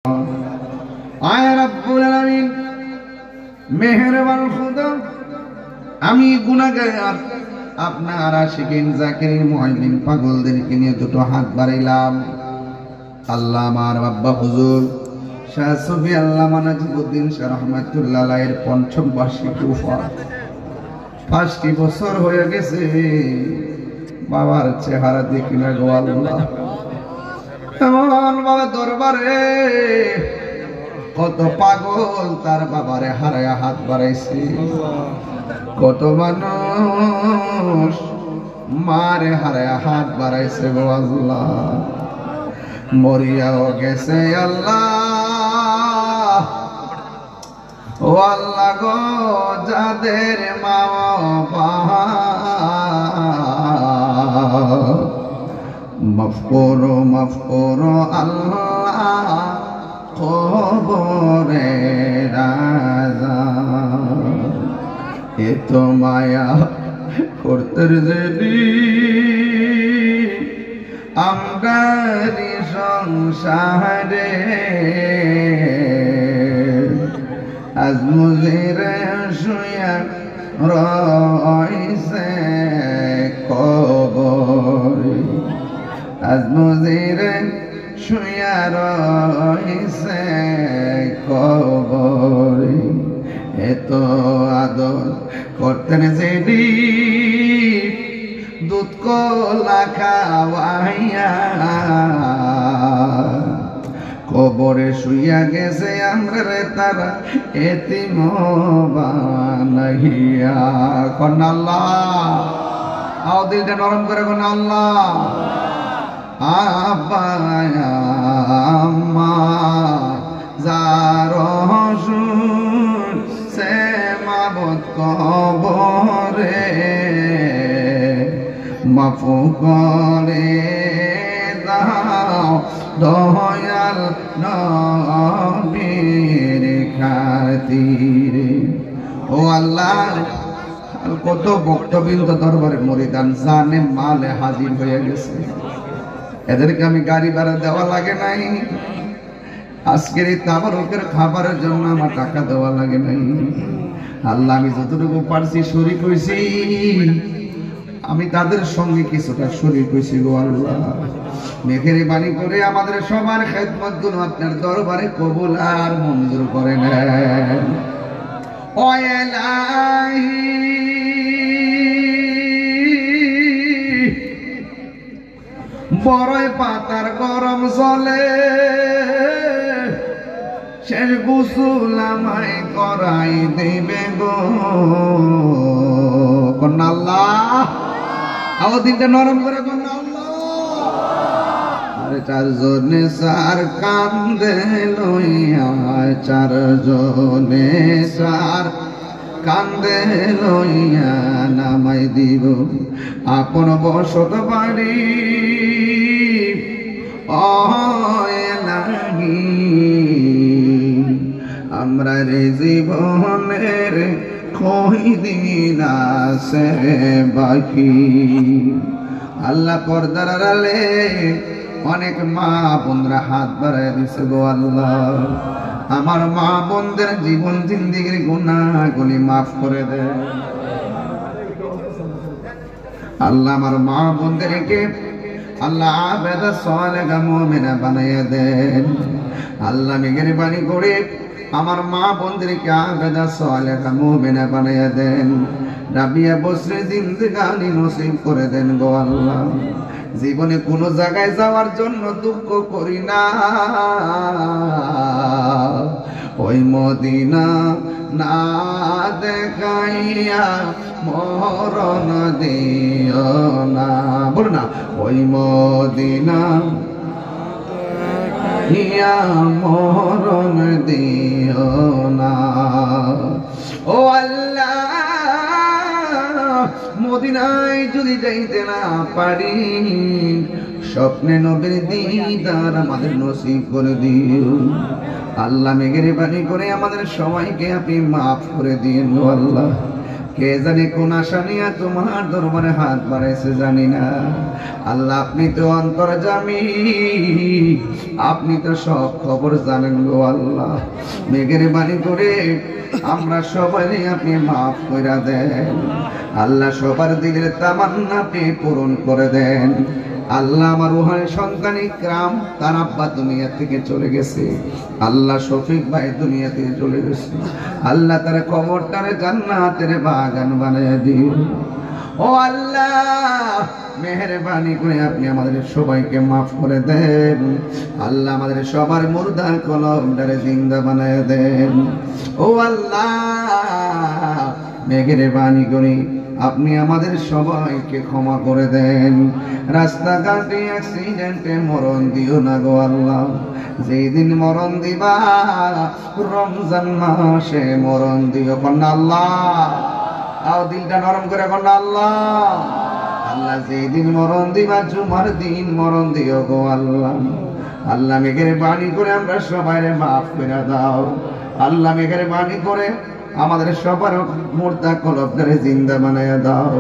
আয় রব্বুল আলামিন মেহেরবান খুদা, আমি গুনাহগার আপনার আশিকিন জাকিরিন মুহিবিন পাগলদেরকে নিয়ে দুটো হাত বাড়াইলাম। আল্লাহ আমার বাবা হুজুর শাহ সুফি আল্লামা নাজিবউদ্দিন শাহ রহমাতুল্লাহ আলাইহির পঞ্চম বার্ষিক ওফাত। 5টি বছর হয়ে গেছে, বাবার চেহারা দেখি না গো আল্লাহ। এমন বাবা দরবারে কত পাগল তার বাবারে হারায়া হাত বাড়াইছে, কত মানুষ মারে হারায়া হাত বাড়াইছে গো আল্লাহ। মরিয়াও গেছে আল্লাহ, ও আল্লাহ গো, যাদের মা বাবা মাফ করো আল্লাহ, কবরে রাজা এত মায়া করতে যদি আমগারি সংসারে আজ মুজিরে শুয়া রইছে কবরে, আজ মুজিরে শুয়া রইছে কবরে। এত আদর করতেন যেদি দুধ কলা খাওয়াইয়া, কবরে শুইয়া গেছে আমরা তারা এতিম বানাইয়া। কন্যা আল্লাহ, আও দিলটা নরম করে কন্যা আল্লাহ। আব্বা আম্মা যার সে মাবত কবরে মাফু করে দাও দয়াল নবীর খাতিরে। ও আল্লাহ, কত ভক্তবৃন্দ দরবারে মুরিদান জানে মালে হাজির হয়ে গেছে, এদেরকে আমি গাড়ি ভাড়া দেওয়া লাগে নাই, আজকের এই তাবারুকের খাবারের জন্য আমার টাকা দেওয়া লাগে নাই। আল্লাহ, আমি যতটুকু পারছি শরীক হইছি, আমি তাদের সঙ্গে কিছুটা শরীক হইছি গো আল্লাহ। মেহেরবানি করে আমাদের সবার খেদমত গুলো আপনার দরবারে কবুল আর মঞ্জুর করে নেন। ও ইলাহি, বড়ই পাতার গরম জলে শেষ গোসল আমায় করাই দেবে গো কন্যা আল্লাহ। আমার দিনটা নরম করে কন্যা আল্লাহ। আরে চারজনে চার কান্দে লইয়া, চারজনে চার কান্দে লইয়া নামাই দিব আপন বসত বাড়ি। আমরা রে জীবনের কই দিন আছে বাকি। আল্লাহ, পর্দার আড়ালে অনেক মা বোনরা হাত বাড়ায় দিছে গো আল্লাহ। আমার মা বোনদের জীবন জিন্দিগির গুনাহগুলি মাফ করে দেয় আল্লাহ। আমার মা বোনদেরকে আল্লাহ আবেদা সালেহা মুমিনা বানাইয়া দেন আল্লাহ। মেহেরবানি করে আমার মা বোনদেরকে আবেদা সালেহা মুমিনা বানাইয়া দেন। রাবিয়া বসরে জিন্দেগানি নসিব করে দেন গো আল্লাহ। জীবনে কোনো জায়গায় যাওয়ার জন্য দুঃখ করি না, ওই মদিনা না দেখাইয়া মরণ দিও না। বলো না, ওই মদিনা দেখাইয়া মরণ দিও না। ও আল্লাহ, মদিনায় যদি যাইতে না পারি, স্বপ্নে নবীর দিদার আমাদের নসিব করে দিও আল্লাহ। মেহেরবানি করে আমাদের সবাইকে আপনি মাফ করে দিন আল্লাহ। কে জানি কোন আশা নিয়ে তোমার দরবারে হাত বাড়াইছে জানি না। আল্লাহ আপনি তো অন্তর্যামী, আপনি তো সব খবর জানেন গো আল্লাহ। মেঘের বাণী করে আমরা সবাই আপনি মাফ করে দেন আল্লাহ। সবার দিলের তামান্না আপনি পূরণ করে দেন আল্লাহ। আমার রুহানি সন্তান ইকরাম, তার আব্বা দুনিয়া থেকে চলে গেছে আল্লাহ। শফিক ভাই দুনিয়া থেকে চলে গেছে আল্লাহ। তার কবরটারে জান্নাতের বাগান বানিয়ে দিও ও আল্লাহ। মেহেরবানি করে আপনি আমাদের সবাইকে মাফ করে দেন আল্লাহ। আমাদের সবার মুর্দা কলবটারে জিন্দা বানিয়ে দেন ও আল্লাহ। মেহেরবানি করে আপনি আমাদের সবাইকে ক্ষমা করে দেন। রাস্তাঘাটে অ্যাক্সিডেন্টে মরণ দিও না গো আল্লাহ। যেই দিন মরণ দিবা রমজান মাসে মরণ দিও কন্যা আল্লাহ। আও দিলটা নরম করে কন্যা আল্লাহ। আল্লাহ যেই দিন মরণ দিবা জুমার দিন মরণ দিও গো আল্লাহ। আল্লাহ মেঘের বাণী করে আমরা সবাই মাফ করে দাও আল্লাহ। মেঘের বাণী করে আমাদের সবার মুর্দা কলবটারে জিন্দা বানায়া দাও।